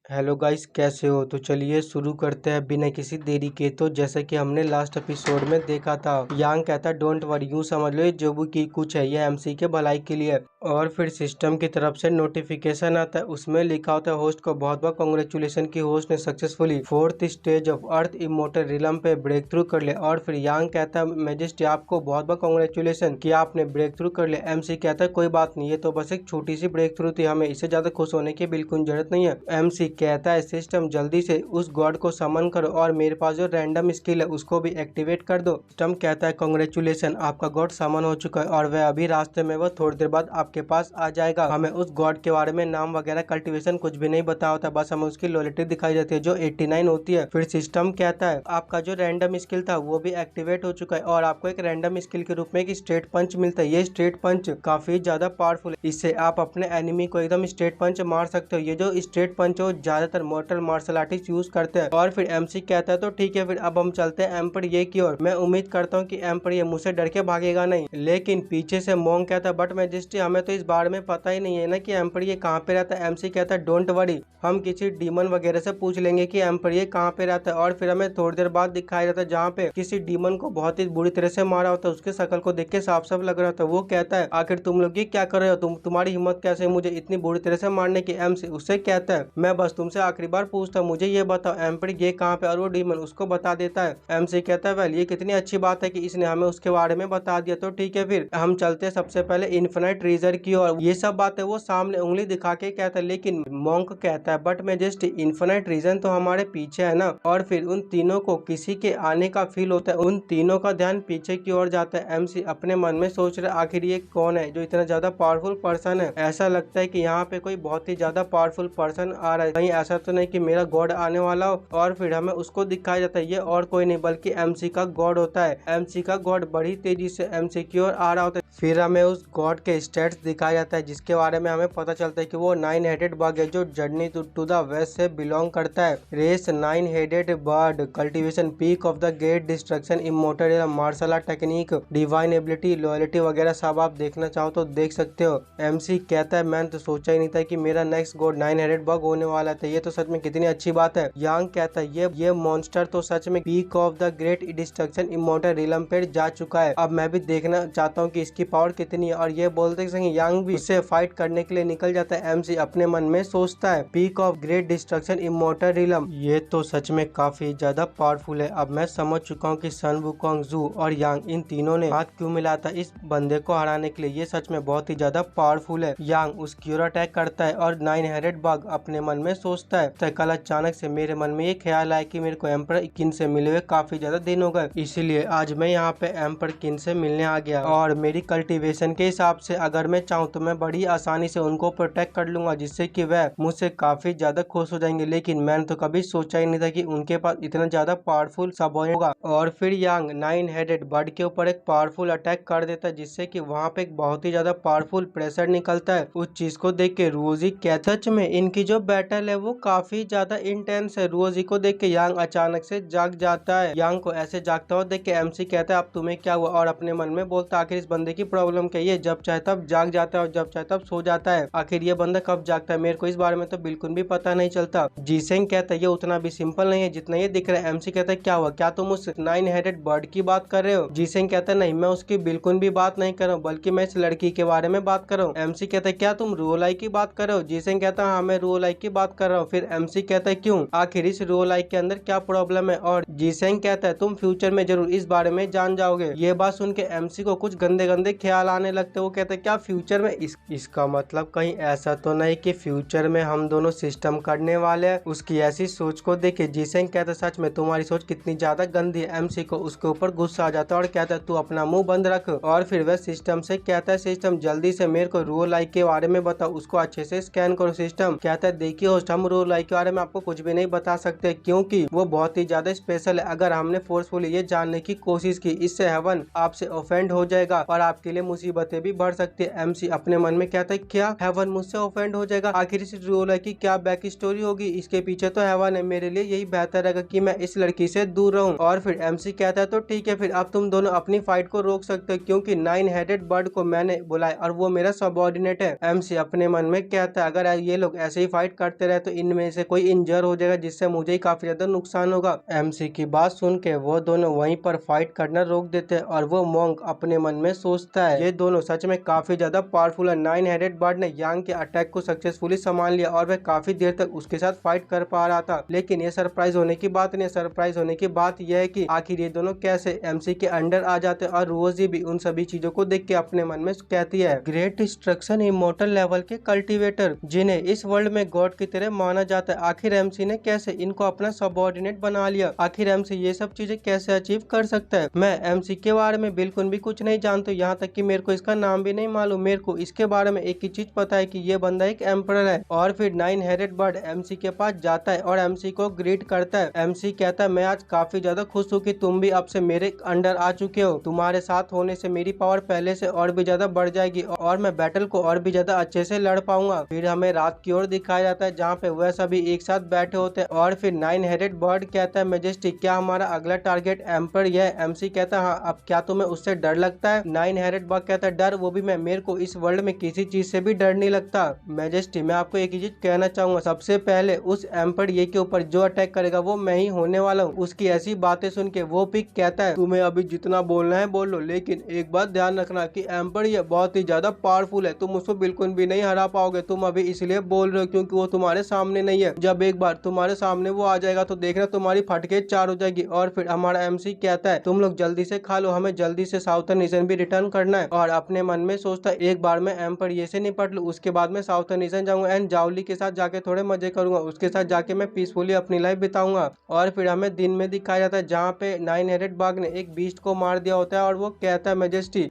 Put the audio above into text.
Hello guys, कैसे हो? तो चलिए शुरू करते हैं बिना किसी देरी के। तो जैसे कि हमने लास्ट एपिसोड में देखा था, यांग कहता है डोंट वरी, यूं समझ लो ये जो भी की कुछ है ये एमसी के भलाई के लिए। और फिर सिस्टम की तरफ से नोटिफिकेशन आता है, उसमें लिखा होता है होस्ट को बहुत बहुत कांग्रेचुलेशन की होस्ट ने successfully fourth stage of earth immortal realm पे ब्रेक थ्रू कर लिया। और फिर यांग कहता है मेजेस्टी आपको बहुत बहुत कांग्रेचुलेशन कि आपने ब्रेक थ्रू कर लिया। एमसी कहता है कोई बात नहीं, ये तो बस एक छोटी सी ब्रेक थ्रू थी, हमें इससे ज्यादा खुश होने की बिल्कुल जरूरत नहीं है। एमसी कहता है सिस्टम जल्दी से उस गॉड को समन करो और मेरे पास जो रैंडम स्किल है उसको भी एक्टिवेट कर दो। सिस्टम कहता है कांग्रेचुलेशन, आपका गॉड समन हो चुका है और वह अभी रास्ते में, वो थोड़ी देर बाद आपके पास आ जाएगा। हमें उस गॉड के बारे में नाम वगैरह कल्टीवेशन कुछ भी नहीं बता होता, बस हमें उसकी लॉयल्टी दिखाई जाती है जो 89 होती है। फिर सिस्टम कहता है आपका जो रैंडम स्किल था वो भी एक्टिवेट हो चुका है और आपको एक रैंडम स्किल के रूप में एक स्ट्रेट पंच मिलता है। ये स्ट्रेट पंच काफी ज्यादा पावरफुल है, इससे आप अपने एनिमी को एकदम स्ट्रेट पंच मार सकते हो। ये जो स्ट्रेट पंच है ज्यादातर मॉर्टल मार्शल आर्टिस्ट यूज करते हैं। और फिर एमसी कहता है तो ठीक है, फिर अब हम चलते हैं एम्पर ये की ओर। मैं उम्मीद करता हूँ कि एम्पर ये मुझसे डर के भागेगा नहीं। लेकिन पीछे से मोंग कहता है बट मैजेस्टी हमें तो इस बारे में पता ही नहीं है ना कि एम्पर ये कहाँ पे रहता है। एमसी कहता है डोंट वरी, हम किसी डीमन वगैरह से पूछ लेंगे कि एम्पर ये कहाँ पे रहता है। और फिर हमें थोड़ी देर बाद दिखाया जाता है जहाँ पे किसी डीमन को बहुत ही बुरी तरह से मारा होता है, उसके शकल को देख के साफ साफ लग रहा था। वो कहता है आखिर तुम लोग ये क्या कर रहे हो, तुम्हारी हिम्मत कैसे है मुझे इतनी बुरी तरह से मारने की। एमसी उससे कहता है मैं बस तुमसे आखिरी बार पूछता हूँ, मुझे ये बताओ एम्पर ये कहाँ पे, और वो डीमन उसको बता देता है। एमसी कहता है वेल ये कितनी अच्छी बात है कि इसने हमें उसके बारे में बता दिया। तो ठीक है, फिर हम चलते हैं सबसे पहले इन्फिनाइट ट्रीजर की और ये सब बातें वो सामने उंगली दिखा के कहता है। लेकिन मॉन्क कहता है बट मैजेस्टी इन्फिनाइट रीजन तो हमारे पीछे है ना। और फिर उन तीनों को किसी के आने का फील होता है, उन तीनों का ध्यान पीछे की ओर जाता है। एमसी अपने मन में सोच रहा है आखिर ये कौन है जो इतना ज्यादा पावरफुल पर्सन है। ऐसा लगता है कि यहाँ पे कोई बहुत ही ज्यादा पावरफुल पर्सन आ रहा है, कहीं ऐसा तो नहीं कि मेरा गॉड आने वाला हो। और फिर हमें उसको दिखाया जाता है ये और कोई नहीं बल्कि एमसी का गॉड होता है। एमसी का गॉड बड़ी तेजी से एमसी की ओर आ रहा होता है। फिर हमें उस गॉड के स्टेट्स दिखाया जाता है जिसके बारे में हमें पता चलता है कि वो 9 हेडेड बग है जो जर्नी टू द वेस्ट से बिलोंग करता है। Race 9 headed bird, cultivation, peak of the great destruction, immortal martial art technique, divine ability, loyalty वगैरह सब आप देखना चाहो तो देख सकते हो। एमसी कहता है मैंने तो सोचा ही नहीं था कि मेरा नेक्स्ट गॉड 9 हेडेड बग होने वाला था, ये तो सच में कितनी अच्छी बात है। यांग कहता है ये मॉन्स्टर तो सच में peak of the great destruction immortal realm पे जा चुका है, अब मैं भी देखना चाहता हूँ कि इसकी पावर कितनी है। और ये बोलते संग यांग भी उससे फाइट करने के लिए निकल जाता है। एमसी अपने मन में सोचता है peak of great destruction immortal realm, ये तो सच में काफी ज्यादा पावरफुल है। अब मैं समझ चुका हूँ कि सन वुकोंग, जू और यांग इन तीनों ने हाथ क्यों मिला था इस बंदे को हराने के लिए, ये सच में बहुत ही ज्यादा पावरफुल है। यांग उस क्यूर अटैक करता है और 9 हेडेड बग अपने मन में सोचता है कल अचानक से मेरे मन में ये ख्याल आया कि मेरे को एम्पर किन से मिले हुए काफी ज्यादा दिन हो गए, इसीलिए आज मैं यहाँ पे एम्पर किन से मिलने आ गया। और मेरी कल्टीवेशन के हिसाब से अगर मैं चाहूँ तो मैं बड़ी आसानी से उनको प्रोटेक्ट कर लूंगा जिससे कि वह मुझसे काफी ज्यादा खुश हो जाएंगे। लेकिन मैंने तो कभी सोचा ही नहीं था कि उनके पास इतना ज्यादा पावरफुल सबॉर्डिनेट होगा। और फिर यांग 9 हेडेड बर्ड के ऊपर एक पावरफुल अटैक कर देता है जिससे कि वहाँ पे एक बहुत ही ज्यादा पावरफुल प्रेशर निकलता है। उस चीज को देख के रोजी कहता सच में इनकी जो बैटल है वो काफी ज्यादा इंटेंस है। रोजी को देख के यांग अचानक से जाग जाता है। यांग को ऐसे जागता हुआ देख के एमसी कहता है अब तुम्हें क्या हुआ, और अपने मन में बोलता आखिर इस बंदे की प्रॉब्लम क्या है, ये जब चाहे तब जाग जाता है और जब चाहे तब सो जाता है, आखिर ये बंदा कब जागता है, मेरे को इस बारे में तो बिल्कुल भी पता नहीं चलता। जीसेंग कहता है ये उतना भी सिंपल नहीं है जितना ये दिख रहा है। एमसी कहता है क्या हुआ, क्या तुम उस 9 हेडेड बर्ड की बात कर रहे हो? जीसेंग कहता है नहीं, मैं उसकी बिल्कुल भी बात नहीं कर रहा हूँ बल्कि मैं इस लड़की के बारे में बात कर रहा हूँ। एमसी कहता है क्या तुम रोलाई की बात कर रहे हो? जीसेंग कहता है हाँ मैं रोलाई की बात कर रहा हूँ। फिर एमसी कहता है क्यों, आखिर इस रोलाई के अंदर क्या प्रॉब्लम है? और जीसेंग कहता है तुम फ्यूचर में जरूर इस बारे में जान जाओगे। ये बात सुन के एमसी को कुछ गंदे गंदे ख्याल आने लगते। वो कहते क्या फ्यूचर में, इसका मतलब कहीं ऐसा तो नहीं कि फ्यूचर में हम दोनों सिस्टम करने वाले हैं? उसकी ऐसी सोच को देख के जीसेंग कहता सच में तुम्हारी सोच कितनी ज्यादा गंदी है। एमसी को उसके ऊपर गुस्सा आ जाता है और कहता है तू अपना मुंह बंद रख। और फिर वह सिस्टम से कहता है सिस्टम जल्दी से मेरे को रो लाइक के बारे में बताओ, उसको अच्छे से स्कैन करो। सिस्टम कहता है देखिए होस्ट, हम रो लाइक के बारे में आपको कुछ भी नहीं बता सकते क्योंकि वो बहुत ही ज्यादा स्पेशल है। अगर हमने फोर्सफुली ये जानने की कोशिश की इससे हेवन आपसे ऑफेंड हो जाएगा और आपके लिए मुसीबतें भी बढ़ सकती है। एमसी अपने मन में कहता है क्या हेवन मुझसे ऑफेंड हो जाएगा, आखिर इस रोल की क्या बैक स्टोरी होगी, इसके पीछे तो हेवन है, मेरे लिए यही बेहतर रहेगा कि मैं इस लड़की से दूर रहूं। और फिर एमसी कहता है तो ठीक है, फिर अब तुम दोनों अपनी फाइट को रोक सकते हो क्योंकि 9 हेडेड बर्ड को मैंने बुलाया और वो मेरा सबऑर्डिनेट है। एमसी अपने मन में कहता है अगर ये लोग ऐसे ही फाइट करते रहे है तो इनमें से कोई इंजर हो जाएगा जिससे मुझे ही काफी ज्यादा नुकसान होगा। एमसी की बात सुन के वो दोनों वहीं पर फाइट करना रोक देते हैं और वो मोंक अपने मन में सोचता है ये दोनों सच में काफी ज्यादा पावरफुल है। 9 हेडेड बर्ड ने यांग के अटैक को सक्सेसफुली संभाल लिया और वह काफी देर तक उसके साथ फाइट कर पा रहा था। लेकिन ये सरप्राइज होने की बात नहीं, सरप्राइज होने की बात यह है कि आखिर ये दोनों कैसे एमसी के अंडर आ जाते हैं। और रोजी भी उन सभी चीजों को देख के अपने मन में कहती है ग्रेट डिस्ट्रक्शन इमोर्टल लेवल के कल्टीवेटर जिन्हें इस वर्ल्ड में गॉड की तरह माना जाता है, आखिर एमसी ने कैसे इनको अपना सबऑर्डिनेट बना लिया। आखिर एमसी ये सब चीजें कैसे अचीव कर सकता है। मैं एमसी के बारे में बिल्कुल भी कुछ नहीं जानता, यहाँ तक कि मेरे को इसका नाम भी नहीं मालूम। मेरे को इसके बारे में एक ही चीज पता है कि ये बंदा एक एम्परर है। और फिर 9 हेडेड बर्ड एमसी के पास जाता है और एमसी को ग्रीट करता है। एमसी कहता है मैं आज काफी ज्यादा खुश हूँ कि तुम भी अब से मेरे अंडर आ चुके हो। तुम्हारे साथ होने से मेरी पावर पहले से और भी ज्यादा बढ़ जाएगी और मैं बैटल को और भी ज्यादा अच्छे से लड़ पाऊंगा। फिर हमें रात की ओर दिखाया जाता है जहाँ पे वह सभी एक साथ बैठे होते हैं और फिर 9 हेडेड बर्ड कहता है मेजेस्टी क्या हमारा अगला टारगेट एम्पर ये है। एमसी कहता है हाँ, अब क्या तुम्हें उससे डर लगता है। 9 हेडेड बर्ड कहता है डर, वो भी मैं, मेरे को इस वर्ल्ड में किसी चीज से भी डर नहीं लगता। मेजेस्टी मैं आपको एक ही चीज कहना चाहूंगा, सबसे पहले उस एम्पर ये के ऊपर जो अटैक करेगा वो मैं ही होने वाला हूँ। उसकी ऐसी बातें सुन के वो पिक कहता है तुम्हें अभी जितना बोलना है बोल लो, लेकिन एक बात ध्यान रखना कि एम्पर ये बहुत ही ज्यादा पावरफुल है, तुम उसको बिल्कुल भी नहीं हरा पाओगे। तुम अभी इसलिए बोल रहे हो क्योंकि वो तुम्हारे सामने नहीं है, जब एक बार तुम्हारे सामने वो आ जाएगा तो देखना तुम्हारी फटके 4 हो जाएगी। और फिर हमारा एमसी कहता है तुम लोग जल्दी से खा लो, हमें जल्दी से साउथर्न रीजन भी रिटर्न करना है। और अपने मन में सोचता है एक बार मैं एम्पर ये से निपट लूं, उसके बाद मैं साउथर्न रीजन जाऊंगा एंड जावली के साथ जाके थोड़े मजे करूंगा, उसके साथ जाके मैं पीसफुली अपनी लाइफ बिताऊंगा। और फिर हमें दिन में दिखाया जाता है जहाँ पे 9 हेडेड बाघ ने एक बीस्ट को मार दिया होता है और वो कहता है मेजेस्टी